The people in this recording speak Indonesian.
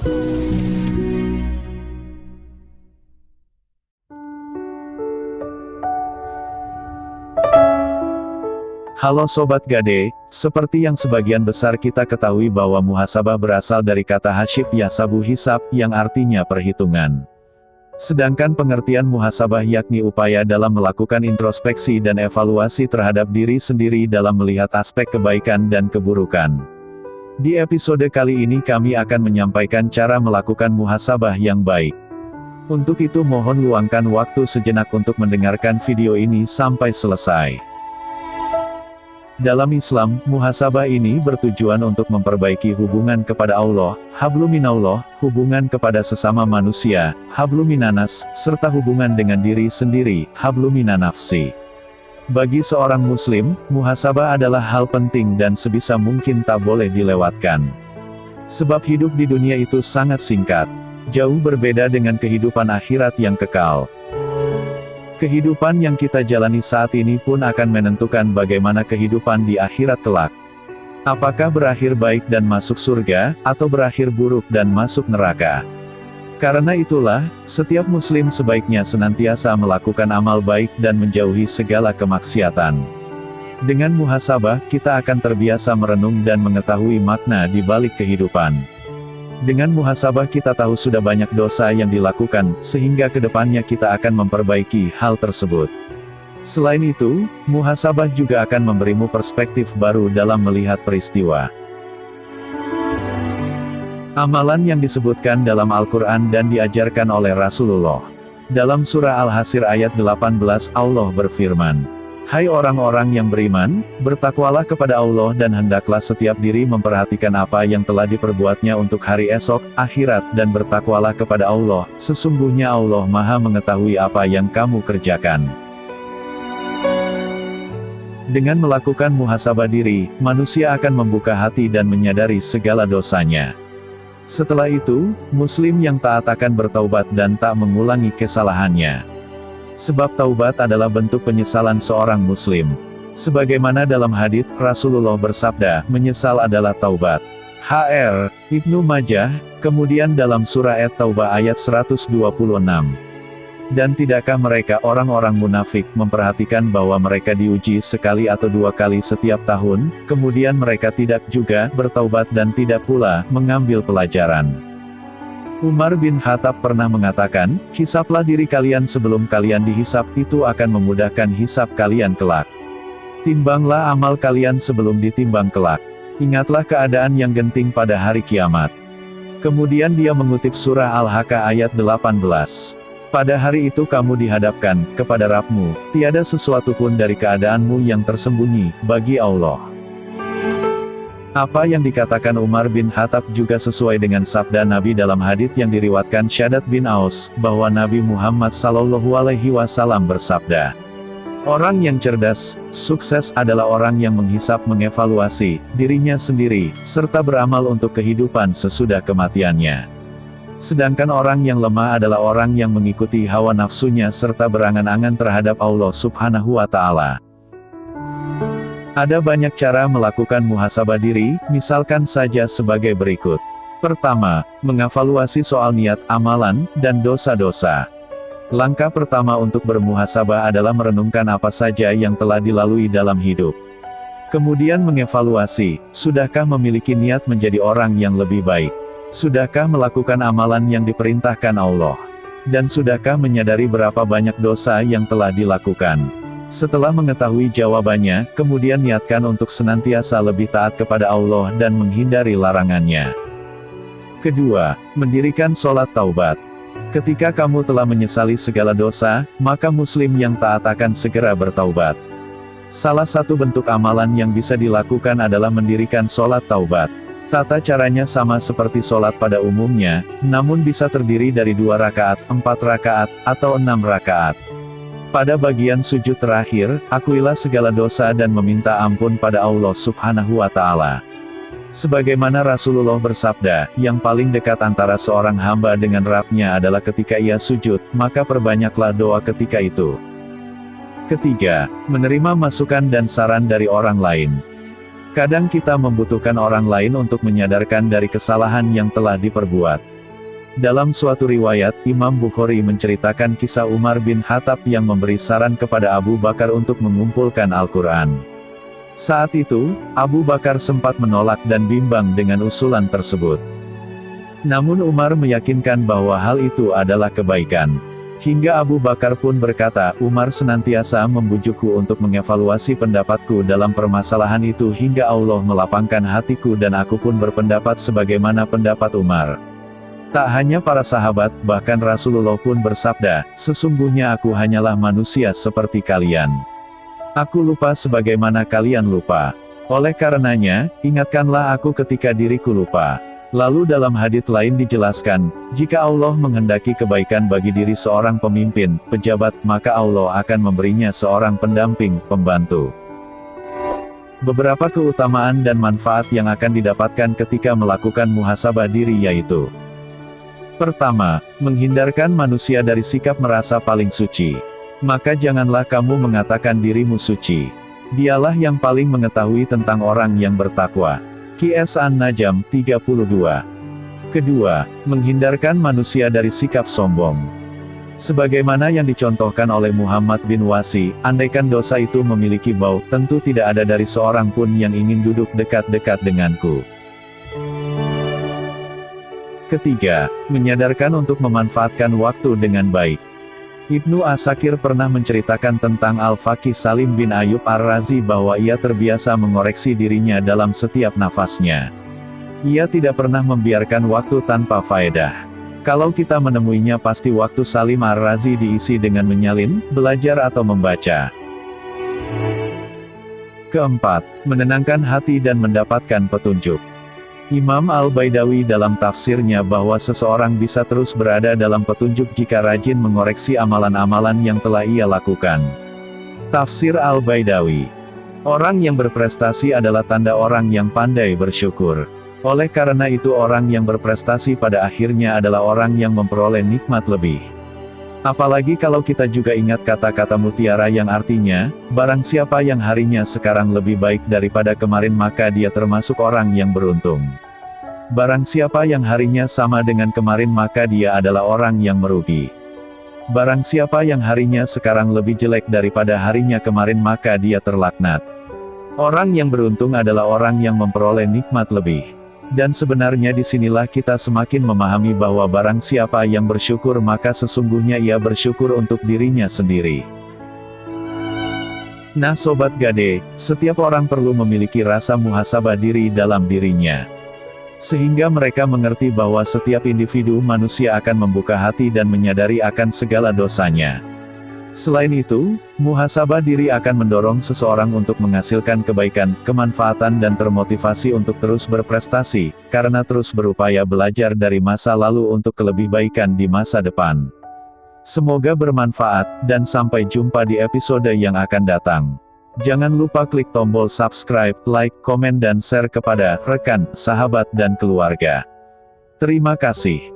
Halo Sobat Gade, seperti yang sebagian besar kita ketahui bahwa muhasabah berasal dari kata hasyib yasabu hisab, yang artinya perhitungan. Sedangkan pengertian muhasabah yakni upaya dalam melakukan introspeksi dan evaluasi terhadap diri sendiri dalam melihat aspek kebaikan dan keburukan. Di episode kali ini kami akan menyampaikan cara melakukan muhasabah yang baik. Untuk itu mohon luangkan waktu sejenak untuk mendengarkan video ini sampai selesai. Dalam Islam, muhasabah ini bertujuan untuk memperbaiki hubungan kepada Allah, habluminallah, hubungan kepada sesama manusia, habluminanas, serta hubungan dengan diri sendiri, habluminanafsi. Bagi seorang muslim, muhasabah adalah hal penting dan sebisa mungkin tak boleh dilewatkan. Sebab hidup di dunia itu sangat singkat, jauh berbeda dengan kehidupan akhirat yang kekal. Kehidupan yang kita jalani saat ini pun akan menentukan bagaimana kehidupan di akhirat kelak. Apakah berakhir baik dan masuk surga, atau berakhir buruk dan masuk neraka? Karena itulah, setiap muslim sebaiknya senantiasa melakukan amal baik dan menjauhi segala kemaksiatan. Dengan muhasabah, kita akan terbiasa merenung dan mengetahui makna di balik kehidupan. Dengan muhasabah kita tahu sudah banyak dosa yang dilakukan, sehingga kedepannya kita akan memperbaiki hal tersebut. Selain itu, muhasabah juga akan memberimu perspektif baru dalam melihat peristiwa. Amalan yang disebutkan dalam Al-Quran dan diajarkan oleh Rasulullah. Dalam surah Al-Hasr ayat 18 Allah berfirman, "Hai orang-orang yang beriman, bertakwalah kepada Allah dan hendaklah setiap diri memperhatikan apa yang telah diperbuatnya untuk hari esok, akhirat, dan bertakwalah kepada Allah, sesungguhnya Allah Maha mengetahui apa yang kamu kerjakan." Dengan melakukan muhasabah diri, manusia akan membuka hati dan menyadari segala dosanya. Setelah itu, muslim yang taat akan bertaubat dan tak mengulangi kesalahannya. Sebab taubat adalah bentuk penyesalan seorang muslim. Sebagaimana dalam hadits, Rasulullah bersabda, menyesal adalah taubat. Hr. Ibnu Majah, kemudian dalam surah At-Taubah ayat 126. Dan tidakkah mereka orang-orang munafik memperhatikan bahwa mereka diuji sekali atau dua kali setiap tahun, kemudian mereka tidak juga bertaubat dan tidak pula mengambil pelajaran. Umar bin Khattab pernah mengatakan, hisaplah diri kalian sebelum kalian dihisap, itu akan memudahkan hisap kalian kelak. Timbanglah amal kalian sebelum ditimbang kelak. Ingatlah keadaan yang genting pada hari kiamat. Kemudian dia mengutip surah Al-Haqqah ayat 18. Pada hari itu kamu dihadapkan kepada Rabb-mu, tiada sesuatu pun dari keadaanmu yang tersembunyi bagi Allah. Apa yang dikatakan Umar bin Khattab juga sesuai dengan sabda Nabi dalam hadits yang diriwayatkan Syaddad bin Aus, bahwa Nabi Muhammad SAW bersabda, "Orang yang cerdas, sukses adalah orang yang menghisap mengevaluasi dirinya sendiri, serta beramal untuk kehidupan sesudah kematiannya. Sedangkan orang yang lemah adalah orang yang mengikuti hawa nafsunya serta berangan-angan terhadap Allah Subhanahu wa Ta'ala." Ada banyak cara melakukan muhasabah diri, misalkan saja sebagai berikut. Pertama, mengevaluasi soal niat, amalan, dan dosa-dosa. Langkah pertama untuk bermuhasabah adalah merenungkan apa saja yang telah dilalui dalam hidup. Kemudian mengevaluasi, sudahkah memiliki niat menjadi orang yang lebih baik? Sudahkah melakukan amalan yang diperintahkan Allah? Dan sudahkah menyadari berapa banyak dosa yang telah dilakukan? Setelah mengetahui jawabannya, kemudian niatkan untuk senantiasa lebih taat kepada Allah dan menghindari larangannya. Kedua, mendirikan sholat taubat. Ketika kamu telah menyesali segala dosa, maka muslim yang taat akan segera bertaubat. Salah satu bentuk amalan yang bisa dilakukan adalah mendirikan sholat taubat. Tata caranya sama seperti sholat pada umumnya, namun bisa terdiri dari 2 rakaat, 4 rakaat, atau 6 rakaat. Pada bagian sujud terakhir, akuilah segala dosa dan meminta ampun pada Allah Subhanahu wa Ta'ala. Sebagaimana Rasulullah bersabda, yang paling dekat antara seorang hamba dengan Rabb-nya adalah ketika ia sujud, maka perbanyaklah doa ketika itu. Ketiga, menerima masukan dan saran dari orang lain. Kadang kita membutuhkan orang lain untuk menyadarkan dari kesalahan yang telah diperbuat. Dalam suatu riwayat, Imam Bukhari menceritakan kisah Umar bin Khattab yang memberi saran kepada Abu Bakar untuk mengumpulkan Al-Quran. Saat itu, Abu Bakar sempat menolak dan bimbang dengan usulan tersebut. Namun Umar meyakinkan bahwa hal itu adalah kebaikan. Hingga Abu Bakar pun berkata, Umar senantiasa membujukku untuk mengevaluasi pendapatku dalam permasalahan itu hingga Allah melapangkan hatiku dan aku pun berpendapat sebagaimana pendapat Umar. Tak hanya para sahabat, bahkan Rasulullah pun bersabda, sesungguhnya aku hanyalah manusia seperti kalian. Aku lupa sebagaimana kalian lupa. Oleh karenanya, ingatkanlah aku ketika diriku lupa. Lalu dalam hadits lain dijelaskan, jika Allah menghendaki kebaikan bagi diri seorang pemimpin, pejabat, maka Allah akan memberinya seorang pendamping, pembantu. Beberapa keutamaan dan manfaat yang akan didapatkan ketika melakukan muhasabah diri yaitu: pertama, menghindarkan manusia dari sikap merasa paling suci. Maka janganlah kamu mengatakan dirimu suci. Dialah yang paling mengetahui tentang orang yang bertakwa. Qs An-Najm 32. Kedua, menghindarkan manusia dari sikap sombong. Sebagaimana yang dicontohkan oleh Muhammad bin Wasi, andaikan dosa itu memiliki bau, tentu tidak ada dari seorang pun yang ingin duduk dekat-dekat denganku. Ketiga, menyadarkan untuk memanfaatkan waktu dengan baik. Ibnu Asakir pernah menceritakan tentang Al-Faqih Salim bin Ayub Ar-Razi bahwa ia terbiasa mengoreksi dirinya dalam setiap nafasnya. Ia tidak pernah membiarkan waktu tanpa faedah. Kalau kita menemuinya pasti waktu Salim Ar-Razi diisi dengan menyalin, belajar atau membaca. Keempat, menenangkan hati dan mendapatkan petunjuk. Imam Al-Baidawi dalam tafsirnya bahwa seseorang bisa terus berada dalam petunjuk jika rajin mengoreksi amalan-amalan yang telah ia lakukan. Tafsir Al-Baidawi. Orang yang berprestasi adalah tanda orang yang pandai bersyukur. Oleh karena itu orang yang berprestasi pada akhirnya adalah orang yang memperoleh nikmat lebih. Apalagi kalau kita juga ingat kata-kata mutiara yang artinya, barang siapa yang harinya sekarang lebih baik daripada kemarin maka dia termasuk orang yang beruntung. Barang siapa yang harinya sama dengan kemarin maka dia adalah orang yang merugi. Barang siapa yang harinya sekarang lebih jelek daripada harinya kemarin maka dia terlaknat. Orang yang beruntung adalah orang yang memperoleh nikmat lebih. Dan sebenarnya disinilah kita semakin memahami bahwa barang siapa yang bersyukur maka sesungguhnya ia bersyukur untuk dirinya sendiri. Nah Sobat Gade, setiap orang perlu memiliki rasa muhasabah diri dalam dirinya. Sehingga mereka mengerti bahwa setiap individu manusia akan membuka hati dan menyadari akan segala dosanya. Selain itu, muhasabah diri akan mendorong seseorang untuk menghasilkan kebaikan, kemanfaatan dan termotivasi untuk terus berprestasi, karena terus berupaya belajar dari masa lalu untuk kelebihbaikan di masa depan. Semoga bermanfaat, dan sampai jumpa di episode yang akan datang. Jangan lupa klik tombol subscribe, like, komen dan share kepada rekan, sahabat dan keluarga. Terima kasih.